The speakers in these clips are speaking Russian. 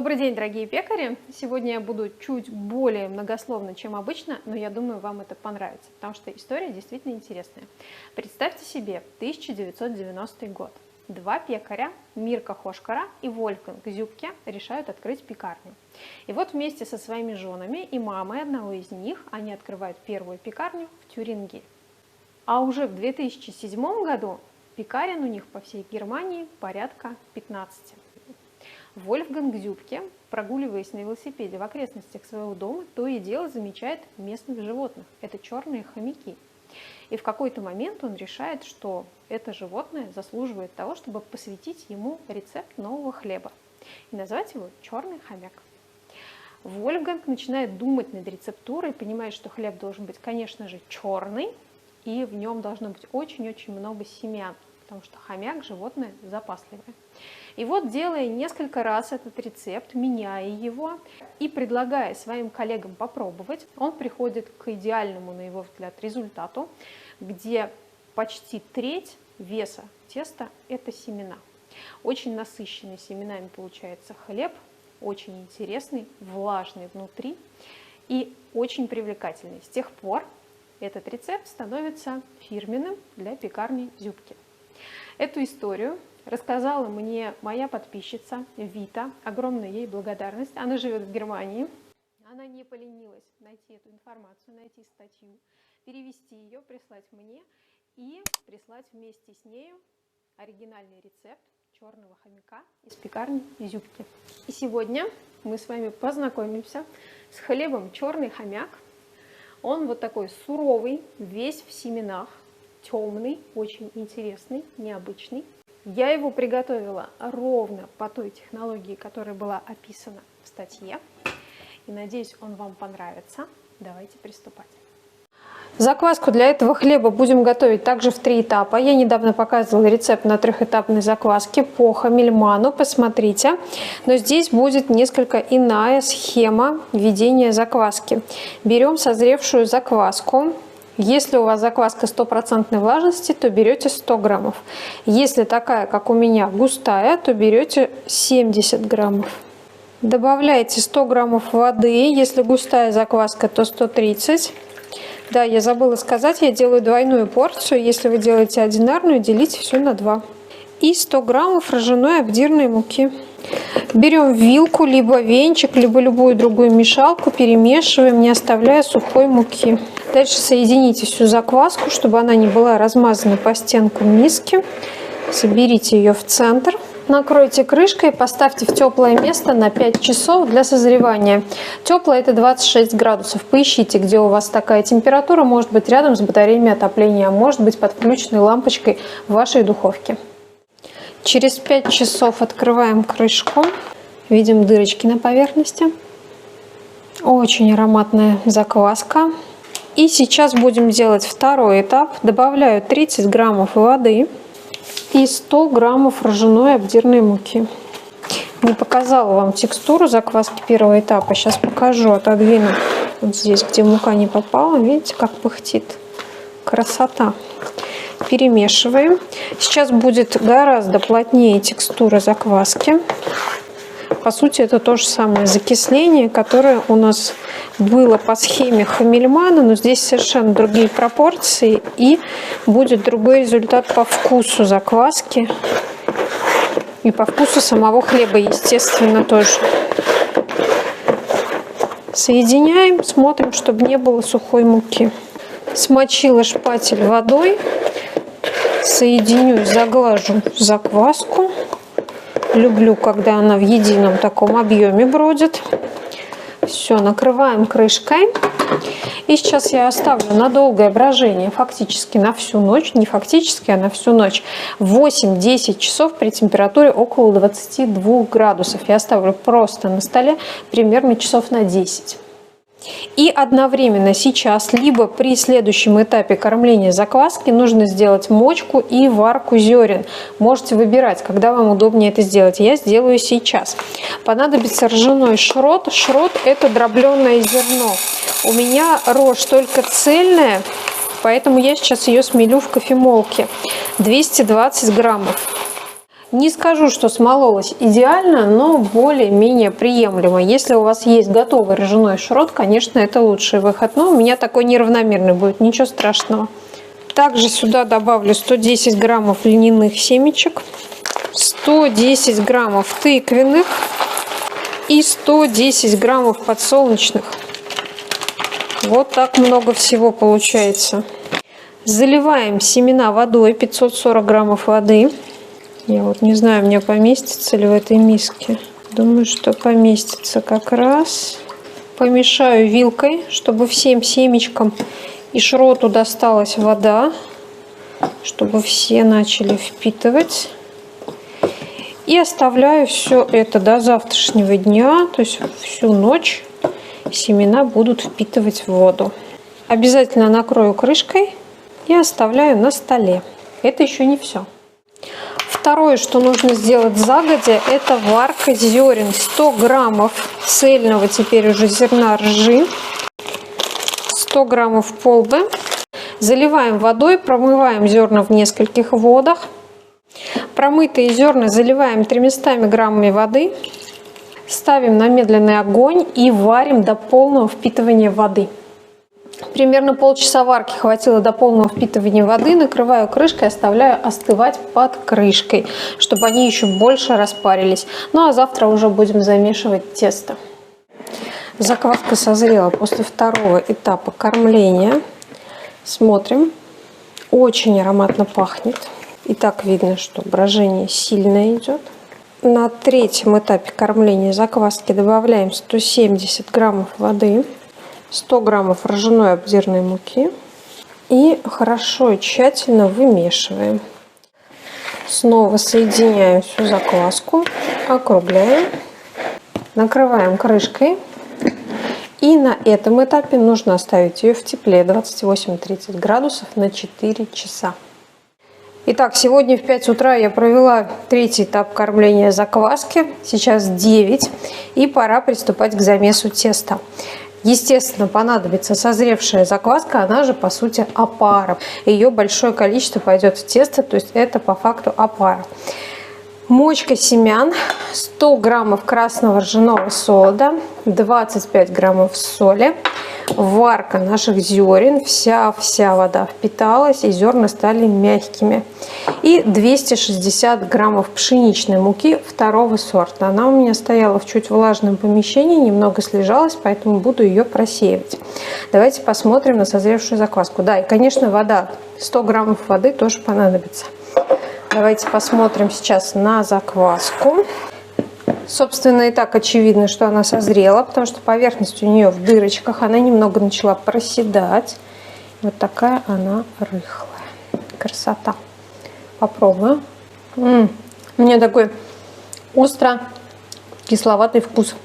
Добрый день, дорогие пекари! Сегодня я буду чуть более многословно, чем обычно, но я думаю, вам это понравится, потому что история действительно интересная. Представьте себе 1990 год. Два пекаря, Мирка Хошкара и Вольфганг Зюбке, решают открыть пекарню. И вот вместе со своими женами и мамой одного из них они открывают первую пекарню в Тюрингель. А уже в 2007 году пекарен у них по всей Германии порядка 15. Вольфганг Зюбке, прогуливаясь на велосипеде в окрестностях своего дома, то и дело замечает местных животных. Это черные хомяки. И в какой-то момент он решает, что это животное заслуживает того, чтобы посвятить ему рецепт нового хлеба и назвать его «черный хомяк». Вольфганг начинает думать над рецептурой, понимает, что хлеб должен быть, конечно же, черный, и в нем должно быть очень-очень много семян, потому что хомяк – животное запасливое. И вот, делая несколько раз этот рецепт, меняя его и предлагая своим коллегам попробовать, он приходит к идеальному, на его взгляд, результату, где почти треть веса теста – это семена. Очень насыщенный семенами получается хлеб, очень интересный, влажный внутри и очень привлекательный. С тех пор этот рецепт становится фирменным для пекарни Зюбке. Эту историю рассказала мне моя подписчица Вита. Огромная ей благодарность. Она живет в Германии. Она не поленилась найти эту информацию, найти статью, перевести ее, прислать мне и прислать вместе с нею оригинальный рецепт черного хомяка из пекарни Зюбке. И сегодня мы с вами познакомимся с хлебом черный хомяк. Он вот такой суровый, весь в семенах, темный, очень интересный, необычный. Я его приготовила ровно по той технологии, которая была описана в статье. И надеюсь, он вам понравится. Давайте приступать. Закваску для этого хлеба будем готовить также в 3 этапа. Я недавно показывала рецепт на 3-этапной закваске по Хамельману. Посмотрите. Но здесь будет несколько иная схема ведения закваски. Берем созревшую закваску. Если у вас закваска 100% влажности, то берете 100 граммов. Если такая, как у меня, густая, то берете 70 граммов. Добавляете 100 граммов воды. Если густая закваска, то 130. Да, я забыла сказать, я делаю двойную порцию. Если вы делаете одинарную, делите все на 2. И 100 граммов ржаной обдирной муки. Берем вилку, либо венчик, либо любую другую мешалку, перемешиваем, не оставляя сухой муки. Дальше соедините всю закваску, чтобы она не была размазана по стенкам миски. Соберите ее в центр. Накройте крышкой и поставьте в теплое место на 5 часов для созревания. Теплое — это 26 градусов. Поищите, где у вас такая температура. Может быть, рядом с батареями отопления, а может быть, под включенной лампочкой в вашей духовке. Через 5 часов открываем крышку. Видим дырочки на поверхности. Очень ароматная закваска. И сейчас будем делать второй этап. Добавляю 30 граммов воды и 100 граммов ржаной обдирной муки. Не показала вам текстуру закваски первого этапа. Сейчас покажу, отодвину вот здесь, где мука не попала. Видите, как пыхтит. Красота. Перемешиваем. Сейчас будет гораздо плотнее текстура закваски. По сути, это то же самое закисление, которое у нас было по схеме Хамельмана, но здесь совершенно другие пропорции и будет другой результат по вкусу закваски и по вкусу самого хлеба, естественно, тоже. Соединяем, смотрим, чтобы не было сухой муки. Смочила шпатель водой, соединю, заглажу закваску. Люблю, когда она в едином таком объеме бродит. Все, накрываем крышкой. И сейчас я оставлю на долгое брожение, фактически на всю ночь, не фактически, а на всю ночь, 8-10 часов при температуре около 22 градусов. Я оставлю просто на столе примерно часов на 10. И одновременно сейчас, либо при следующем этапе кормления закваски, нужно сделать мочку и варку зерен. Можете выбирать, когда вам удобнее это сделать. Я сделаю сейчас. Понадобится ржаной шрот. Шрот – это дробленое зерно. У меня рожь только цельная, поэтому я сейчас ее смелю в кофемолке. 220 граммов. Не скажу, что смололось идеально, но более-менее приемлемо. Если у вас есть готовый ржаной шрот, конечно, это лучший выход. Но у меня такой неравномерный будет, ничего страшного. Также сюда добавлю 110 граммов льняных семечек, 110 граммов тыквенных и 110 граммов подсолнечных. Вот так много всего получается. Заливаем семена водой, 540 граммов воды. Я вот не знаю, мне поместится ли в этой миске. Думаю, что поместится как раз. Помешаю вилкой, чтобы всем семечкам и шроту досталась вода, чтобы все начали впитывать. И оставляю все это до завтрашнего дня, то есть всю ночь семена будут впитывать воду. Обязательно накрою крышкой и оставляю на столе. Это еще не все. Второе, что нужно сделать загодя, это варка зерен. 100 граммов цельного теперь уже зерна ржи, 100 граммов полбы. Заливаем водой, промываем зерна в нескольких водах. Промытые зерна заливаем 300 граммами воды. Ставим на медленный огонь и варим до полного впитывания воды. Примерно полчаса варки хватило до полного впитывания воды. Накрываю крышкой, оставляю остывать под крышкой, чтобы они еще больше распарились. Ну а завтра уже будем замешивать тесто. Закваска созрела после второго этапа кормления. Смотрим. Очень ароматно пахнет. И так видно, что брожение сильное идет. На третьем этапе кормления закваски добавляем 170 граммов воды, 100 граммов ржаной обдирной муки и хорошо и тщательно вымешиваем. Снова соединяем всю закваску, округляем, накрываем крышкой. И на этом этапе нужно оставить ее в тепле 28-30 градусов на 4 часа. Итак, сегодня в 5 утра я провела третий этап кормления закваски. Сейчас 9 и пора приступать к замесу теста. Естественно, понадобится созревшая закваска, она же по сути опара. Ее большое количество пойдет в тесто, то есть это по факту опара. Мочка семян, 100 граммов красного ржаного солода, 25 граммов соли, варка наших зерен, вся вода впиталась и зерна стали мягкими. И 260 граммов пшеничной муки второго сорта. Она у меня стояла в чуть влажном помещении, немного слежалась, поэтому буду ее просеивать. Давайте посмотрим на созревшую закваску. Да, и конечно вода, 100 граммов воды тоже понадобится. Давайте посмотрим сейчас на закваску. Собственно, и так очевидно, что она созрела, потому что поверхность у нее в дырочках. Она немного начала проседать. Вот такая она рыхлая. Красота. Попробую. У меня такой остро-кисловатый вкус.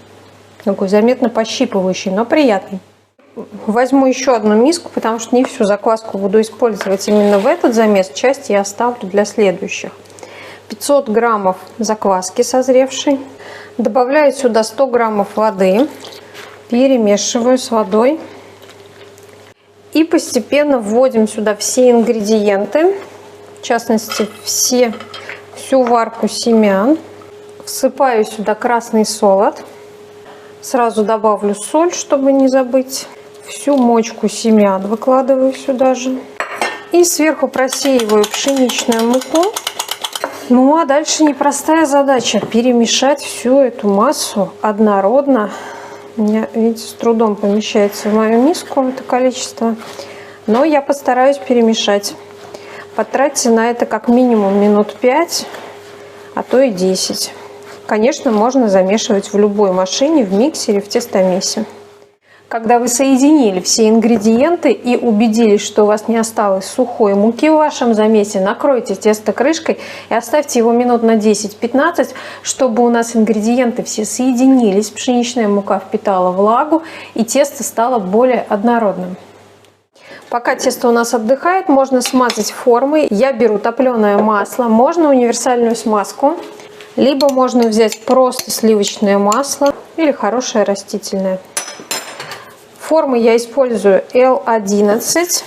Такой заметно пощипывающий, но приятный. Возьму еще одну миску, потому что не всю закваску буду использовать именно в этот замес. Часть я оставлю для следующих. 500 граммов закваски созревшей. Добавляю сюда 100 граммов воды. Перемешиваю с водой. И постепенно вводим сюда все ингредиенты. В частности, всю варку семян. Всыпаю сюда красный солод. Сразу добавлю соль, чтобы не забыть. Всю мочку семян выкладываю сюда же. И сверху просеиваю пшеничную муку. Ну а дальше непростая задача перемешать всю эту массу однородно. У меня, видите, с трудом помещается в мою миску это количество. Но я постараюсь перемешать. Потратьте на это как минимум минут 5, а то и 10. Конечно, можно замешивать в любой машине, в миксере, в тестомесе. Когда вы соединили все ингредиенты и убедились, что у вас не осталось сухой муки в вашем замесе, накройте тесто крышкой и оставьте его минут на 10-15, чтобы у нас ингредиенты все соединились, пшеничная мука впитала влагу и тесто стало более однородным. Пока тесто у нас отдыхает, можно смазать формой. Я беру топленое масло, можно универсальную смазку, либо можно взять просто сливочное масло или хорошее растительное. Формы я использую L11.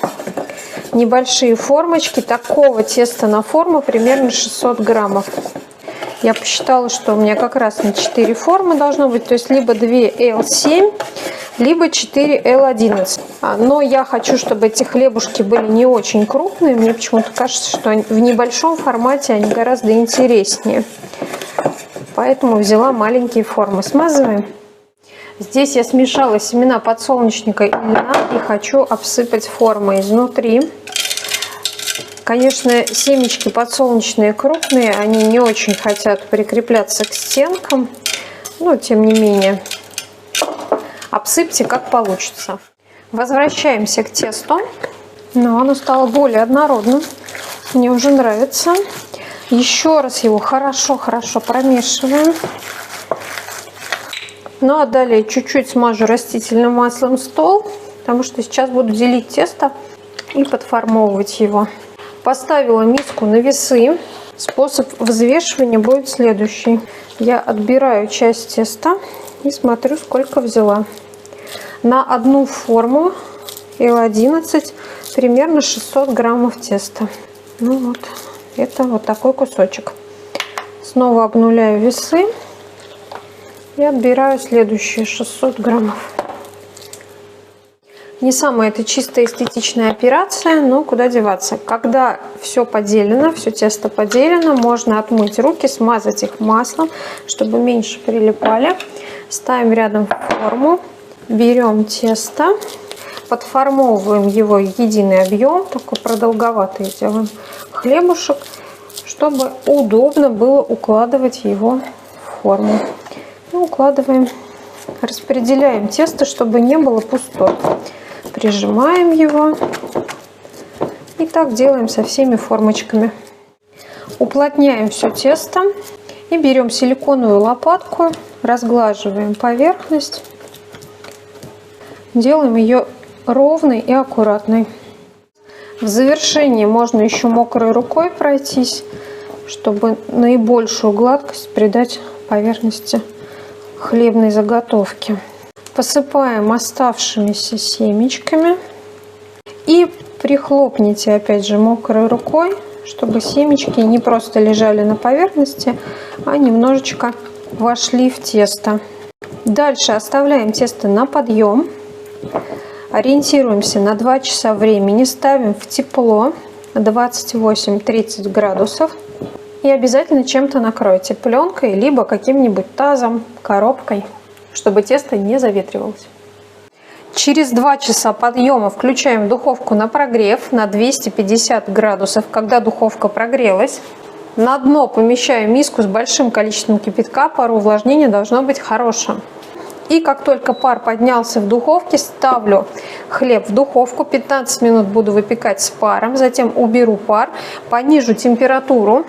Небольшие формочки. Такого теста на форму примерно 600 граммов. Я посчитала, что у меня как раз на 4 формы должно быть, то есть либо 2 L7, либо 4 L11. Но я хочу, чтобы эти хлебушки были не очень крупные. Мне почему-то кажется, что в небольшом формате они гораздо интереснее. Поэтому взяла маленькие формы. Смазываем. Здесь я смешала семена подсолнечника и льна и хочу обсыпать формы изнутри. Конечно, семечки подсолнечные крупные, они не очень хотят прикрепляться к стенкам, но тем не менее обсыпьте как получится. Возвращаемся к тесту. Но оно стало более однородным. Мне уже нравится. Еще раз его хорошо-хорошо промешиваем. Ну а далее чуть-чуть смажу растительным маслом стол, потому что сейчас буду делить тесто и подформовывать его. Поставила миску на весы. Способ взвешивания будет следующий. Я отбираю часть теста и смотрю, сколько взяла. На одну форму L11 примерно 600 граммов теста. Ну вот, это вот такой кусочек. Снова обнуляю весы и отбираю следующие 600 граммов. Не самая это чистая эстетичная операция, но куда деваться. Когда все поделено, все тесто поделено, можно отмыть руки, смазать их маслом, чтобы меньше прилипали. Ставим рядом форму, берем тесто, подформовываем его в единый объем, такой продолговатый делаем хлебушек, чтобы удобно было укладывать его в форму. И укладываем, распределяем тесто, чтобы не было пустот. Прижимаем его. И так делаем со всеми формочками. Уплотняем все тесто. И берем силиконовую лопатку, разглаживаем поверхность. Делаем ее ровной и аккуратной. В завершении можно еще мокрой рукой пройтись, чтобы наибольшую гладкость придать поверхности хлебной заготовки. Посыпаем оставшимися семечками и прихлопните опять же мокрой рукой, чтобы семечки не просто лежали на поверхности, а немножечко вошли в тесто. Дальше оставляем тесто на подъем. Ориентируемся на 2 часа времени, ставим в тепло 28-30 градусов и обязательно чем-то накройте, пленкой, либо каким-нибудь тазом, коробкой, чтобы тесто не заветривалось. Через 2 часа подъема включаем духовку на прогрев на 250 градусов. Когда духовка прогрелась, на дно помещаю миску с большим количеством кипятка, пар увлажнения должно быть хорошим. И как только пар поднялся в духовке, ставлю хлеб в духовку, 15 минут буду выпекать с паром, затем уберу пар, понижу температуру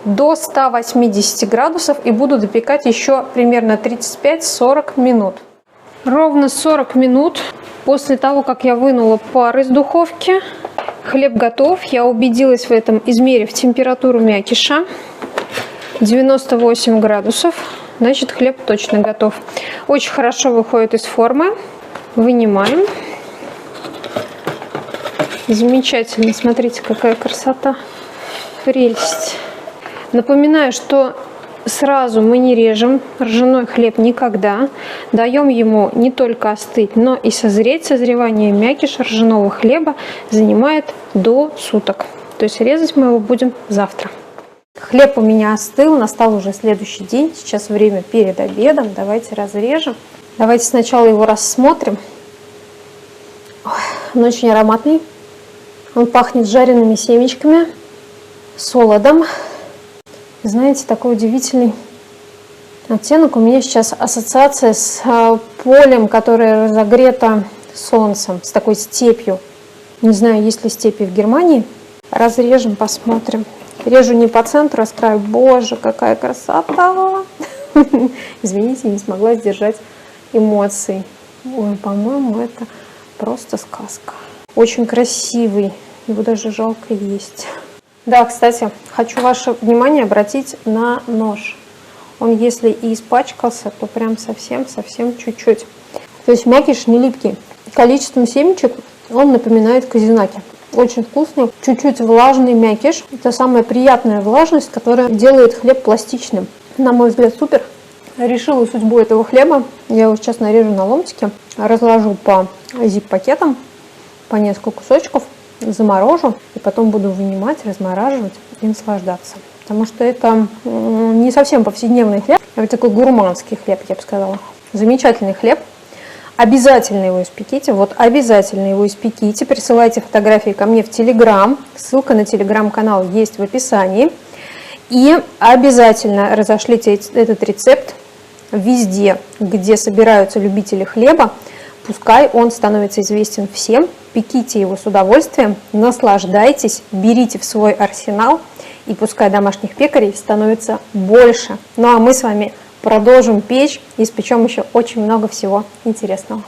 до 180 градусов и буду допекать еще примерно 35-40 минут. Ровно 40 минут после того, как я вынула пар из духовки, хлеб готов. Я убедилась в этом, измерив температуру мякиша 98 градусов. Значит, хлеб точно готов. Очень хорошо выходит из формы. Вынимаем. Замечательно. Смотрите, какая красота. Прелесть. Напоминаю, что сразу мы не режем ржаной хлеб никогда. Даем ему не только остыть, но и созреть. Созревание мякиша ржаного хлеба занимает до суток. То есть резать мы его будем завтра. Хлеб у меня остыл, настал уже следующий день. Сейчас время перед обедом. Давайте разрежем. Давайте сначала его рассмотрим. Он очень ароматный. Он пахнет жареными семечками, солодом. Знаете, такой удивительный оттенок. У меня сейчас ассоциация с полем, которое разогрето солнцем, с такой степью. Не знаю, есть ли степи в Германии. Разрежем, посмотрим. Режу не по центру, а с краю. Боже, какая красота! Извините, не смогла сдержать эмоций. Ой, по-моему, это просто сказка. Очень красивый. Его даже жалко есть. Да, кстати, хочу ваше внимание обратить на нож. Он, если и испачкался, то прям совсем чуть-чуть. То есть мякиш не липкий. Количеством семечек он напоминает казинаки. очень вкусный, чуть-чуть влажный мякиш. Это самая приятная влажность, которая делает хлеб пластичным. На мой взгляд, супер. Решила судьбу этого хлеба. Я его сейчас нарежу на ломтики, разложу по зип-пакетам, по несколько кусочков, заморожу и потом буду вынимать, размораживать и наслаждаться. Потому что это не совсем повседневный хлеб, а такой гурманский хлеб, я бы сказала. Замечательный хлеб. Обязательно его испеките. Вот обязательно его испеките. Присылайте фотографии ко мне в Телеграм. Ссылка на Телеграм-канал есть в описании. И обязательно разошлите этот рецепт везде, где собираются любители хлеба. Пускай он становится известен всем. Пеките его с удовольствием, наслаждайтесь, берите в свой арсенал. И пускай домашних пекарей становится больше. Ну а мы с вами продолжим печь и испечем еще очень много всего интересного.